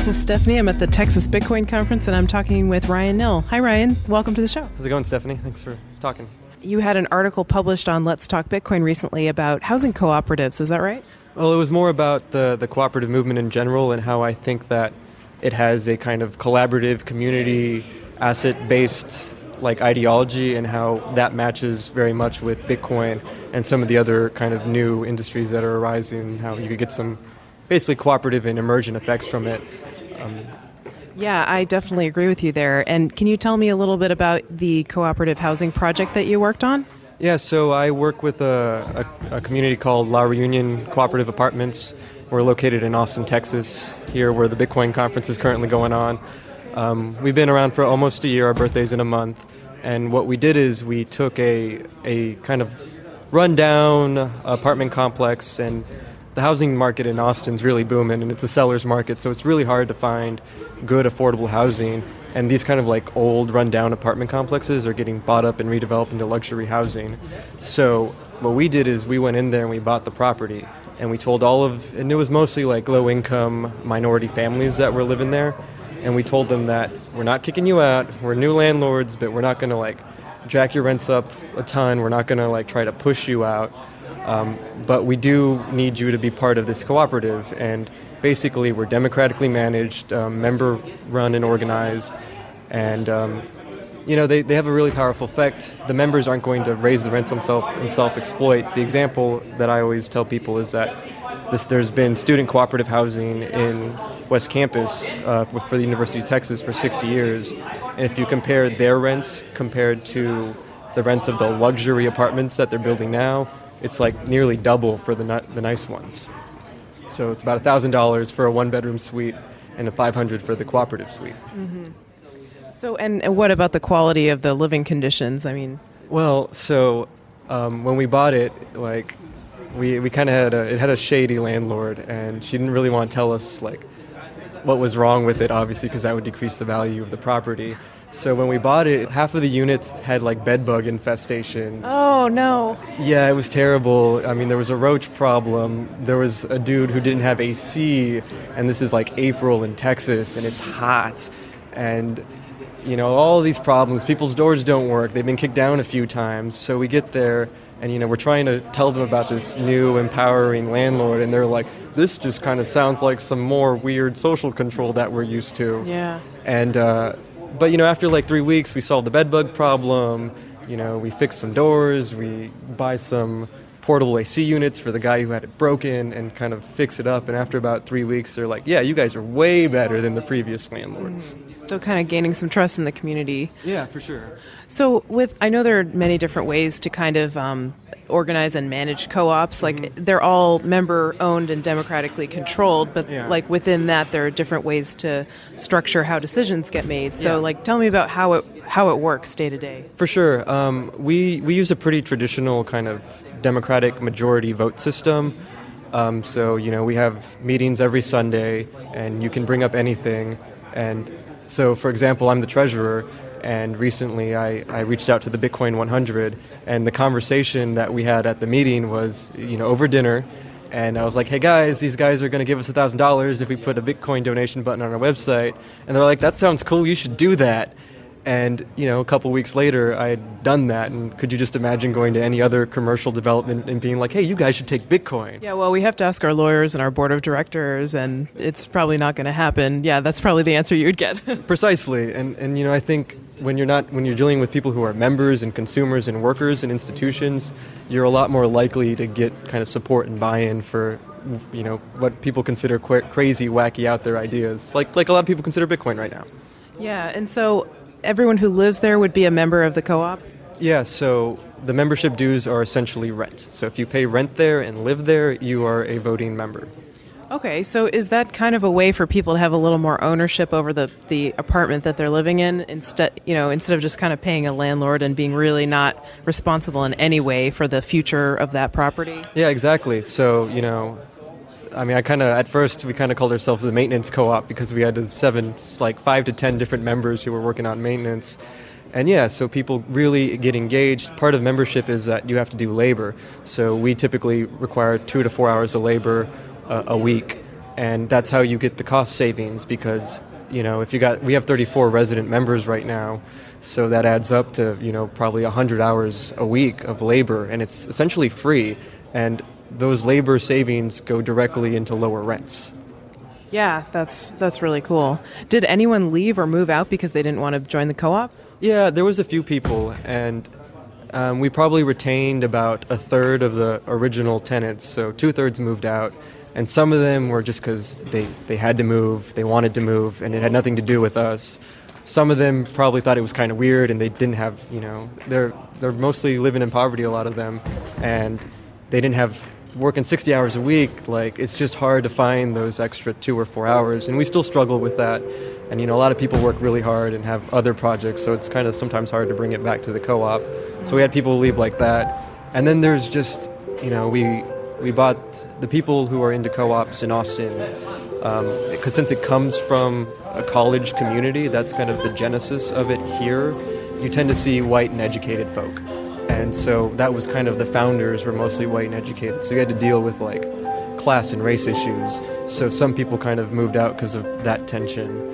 This is Stephanie. I'm at the Texas Bitcoin Conference, and I'm talking with Ryan Nill. Hi, Ryan. Welcome to the show. How's it going, Stephanie? Thanks for talking. You had an article published on Let's Talk Bitcoin recently about housing cooperatives. Is that right? Well, it was more about the cooperative movement in general and how I think that it has a kind of collaborative, community, asset-based ideology, and how that matches very much with Bitcoin and some of the other kind of new industries that are arising, and how you could get some basically cooperative and emergent effects from it. Yeah, I definitely agree with you there. And can you tell me a little bit about the cooperative housing project that you worked on? Yeah, so I work with a community called La Reunion Cooperative Apartments. We're located in Austin, Texas, here where the Bitcoin conference is currently going on. We've been around for almost a year. Our birthday's in a month. And what we did is we took a kind of rundown apartment complex, and the housing market in Austin's really booming, and it's a seller's market, so it's really hard to find good, affordable housing. And these kind of old, rundown apartment complexes are getting bought up and redeveloped into luxury housing. So what we did is we went in there and we bought the property, and we told and it was mostly low-income minority families that were living there, and we told them that we're not kicking you out, we're new landlords, but we're not going to jack your rents up a ton, we're not going to try to push you out. But we do need you to be part of this cooperative, and basically we're democratically managed, member-run and organized, and they have a really powerful effect. The members aren't going to raise the rents themselves and self-exploit. The example that I always tell people is that there's been student cooperative housing in West Campus for the University of Texas for 60 years, and if you compare their rents compared to the rents of the luxury apartments that they're building now, it's nearly double for the nice ones. So it's about $1,000 for a one-bedroom suite and $500 for the cooperative suite. Mm-hmm. So, and what about the quality of the living conditions? Well, so when we bought it, we kind of had a shady landlord, and she didn't really want to tell us what was wrong with it, obviously, because that would decrease the value of the property. So when we bought it, half of the units had bed bug infestations. Oh, no. Yeah, it was terrible. There was a roach problem. There was a dude who didn't have AC, and this is April in Texas, and it's hot. And, all of these problems, people's doors don't work. They've been kicked down a few times. So we get there, and, we're trying to tell them about this new, empowering landlord, and they're like, this just kind of sounds like some more weird social control that we're used to. Yeah. And, but, after 3 weeks, we solved the bedbug problem, we fixed some doors, we buy some portable AC units for the guy who had it broken and kind of fix it up. And after about 3 weeks, they're like, yeah, you guys are way better than the previous landlord. So kind of gaining some trust in the community. Yeah, for sure. So I know there are many different ways to kind of organize and manage co-ops. They're all member-owned and democratically controlled, but within that, there are different ways to structure how decisions get made. So tell me about how it works day to day. For sure. We use a pretty traditional kind of democratic majority vote system. So we have meetings every Sunday, and you can bring up anything. And so, for example, I'm the treasurer, and recently I reached out to the Bitcoin 100, and the conversation that we had at the meeting was, over dinner, and I was like, hey guys, these guys are going to give us $1,000 if we put a Bitcoin donation button on our website. And they're like, that sounds cool, you should do that. And, a couple weeks later, I had done that, and could you just imagine going to any other commercial development and being like, hey, you guys should take Bitcoin? Yeah, well, we have to ask our lawyers and our board of directors, and it's probably not going to happen. Yeah, that's probably the answer you would get. Precisely. And I think when you're dealing with people who are members and consumers and workers and institutions, you're a lot more likely to get kind of support and buy-in for, what people consider crazy, wacky, out there ideas, like a lot of people consider Bitcoin right now. Yeah, and so everyone who lives there would be a member of the co-op? Yeah, so the membership dues are essentially rent. So if you pay rent there and live there, you are a voting member. Okay, so is that kind of a way for people to have a little more ownership over the apartment that they're living in, instead of just kind of paying a landlord and being really not responsible in any way for the future of that property? Yeah, exactly. So, at first we kind of called ourselves the maintenance co-op because we had 5 to 10 different members who were working on maintenance. And yeah, so people really get engaged. Part of membership is that you have to do labor. So we typically require 2 to 4 hours of labor a week. and that's how you get the cost savings because, if we have 34 resident members right now, so that adds up to, probably 100 hours a week of labor, and it's essentially free, and those labor savings go directly into lower rents. Yeah, that's really cool. Did anyone leave or move out because they didn't want to join the co-op? Yeah, there was a few people, and we probably retained about a third of the original tenants, so 2/3 moved out. And some of them were just because they had to move, they wanted to move, and it had nothing to do with us. Some of them probably thought it was kind of weird, and they didn't have, they're mostly living in poverty, a lot of them, and they didn't have working 60 hours a week. Like, it's just hard to find those extra 2 or 4 hours, and we still struggle with that. And, a lot of people work really hard and have other projects, so it's kind of sometimes hard to bring it back to the co-op. So we had people leave like that. And then there's just, we bought the people who are into co-ops in Austin, because since it comes from a college community, that's kind of the genesis of it here, you tend to see white and educated folk. And so that was kind of the founders were mostly white and educated. So you had to deal with like class and race issues. So some people kind of moved out because of that tension.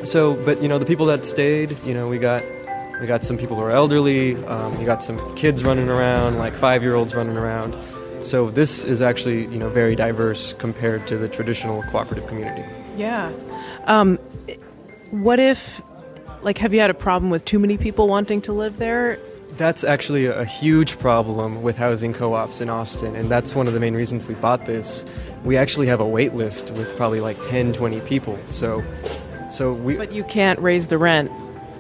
So, but the people that stayed, we got some people who are elderly, you got some kids running around, like 5-year-olds running around. So this is actually, very diverse compared to the traditional cooperative community. Yeah. What if, have you had a problem with too many people wanting to live there? That's actually a huge problem with housing co-ops in Austin, and that's one of the main reasons we bought this. We actually have a wait list with probably like 10, 20 people. So we. But you can't raise the rent.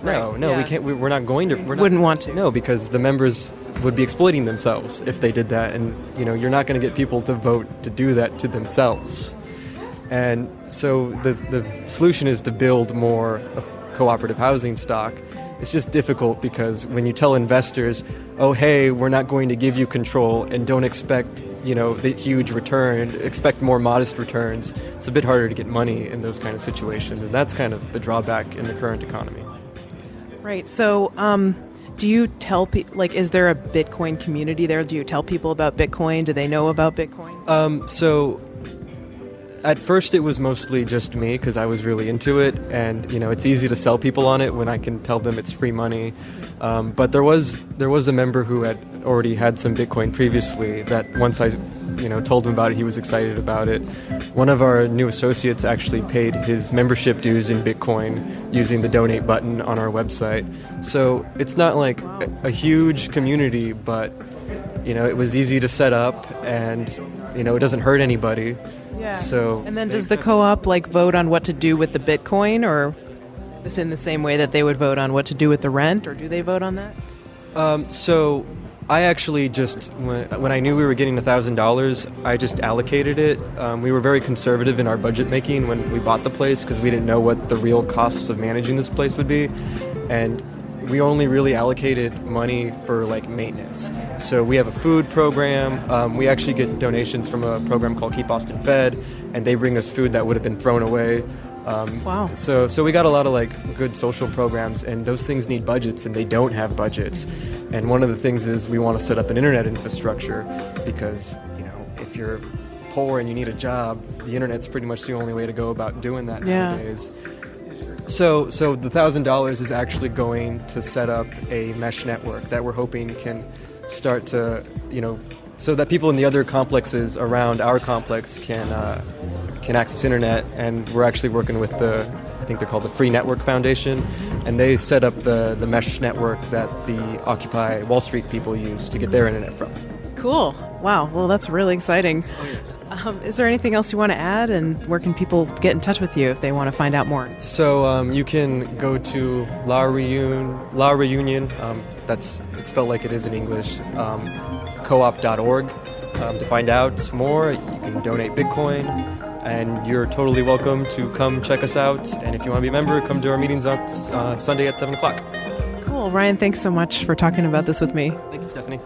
No, yeah. We can't. We're not going to. Wouldn't want to. No, because the members would be exploiting themselves if they did that, and you're not going to get people to vote to do that to themselves. And so the solution is to build more of cooperative housing stock. It's just difficult because when you tell investors, oh, hey, we're not going to give you control and don't expect, the huge return, expect more modest returns, it's a bit harder to get money in those kind of situations. And that's kind of the drawback in the current economy. Right. So do you tell people, is there a Bitcoin community there? Do you tell people about Bitcoin? Do they know about Bitcoin? So at first it was mostly just me because I was really into it, and it's easy to sell people on it when I can tell them it's free money. But there was a member who had already had some Bitcoin previously that once I told him about it, he was excited about it. One of our new associates actually paid his membership dues in Bitcoin using the donate button on our website. So it's not like a huge community, but it was easy to set up, and it doesn't hurt anybody. Yeah. So and then does the co-op vote on what to do with the Bitcoin, or this in the same way that they would vote on what to do with the rent, or do they vote on that? So I actually just, when I knew we were getting $1,000, I just allocated it. We were very conservative in our budget making when we bought the place because we didn't know what the real costs of managing this place would be. And we only really allocated money for maintenance. So we have a food program. We actually get donations from a program called Keep Austin Fed, and they bring us food that would have been thrown away. Wow. So we got a lot of good social programs, and those things need budgets, and they don't have budgets. And one of the things is we want to set up an internet infrastructure because if you're poor and you need a job, the internet's pretty much the only way to go about doing that nowadays. So the $1,000 is actually going to set up a mesh network that we're hoping can start to, so that people in the other complexes around our complex can access internet. And we're actually working with I think they're called the Free Network Foundation, and they set up the mesh network that the Occupy Wall Street people use to get their internet from. Cool. Wow. Well, that's really exciting. Is there anything else you want to add, and where can people get in touch with you if they want to find out more? So you can go to La Reunion, it's spelled like it is in English, coop.org to find out more. You can donate Bitcoin, and you're totally welcome to come check us out. And if you want to be a member, come to our meetings on Sunday at 7 o'clock. Cool. Ryan, thanks so much for talking about this with me. Thank you, Stephanie.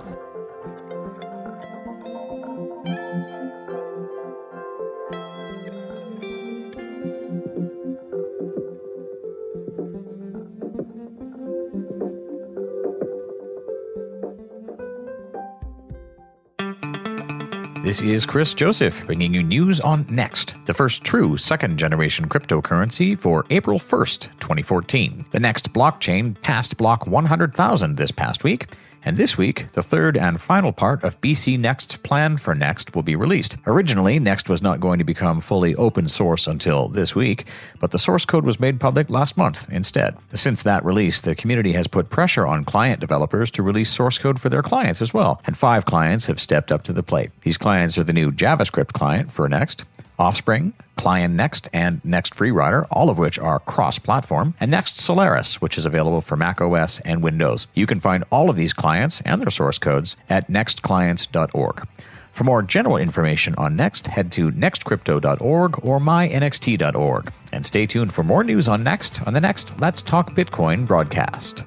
This is Chris Joseph bringing you news on Next, the first true second-generation cryptocurrency for April 1st, 2014. The Next blockchain passed block 100,000 this past week, and this week, the third and final part of BC Next's plan for Next will be released. Originally, Next was not going to become fully open source until this week, but the source code was made public last month instead. Since that release, the community has put pressure on client developers to release source code for their clients as well, and 5 clients have stepped up to the plate. These clients are the new JavaScript client for Next, Offspring, Client Next, and Next Freerider, all of which are cross-platform, and Next Solaris, which is available for Mac OS and Windows. You can find all of these clients and their source codes at nextclients.org. For more general information on Next, head to nextcrypto.org or mynxt.org. And stay tuned for more news on Next on the next Let's Talk Bitcoin broadcast.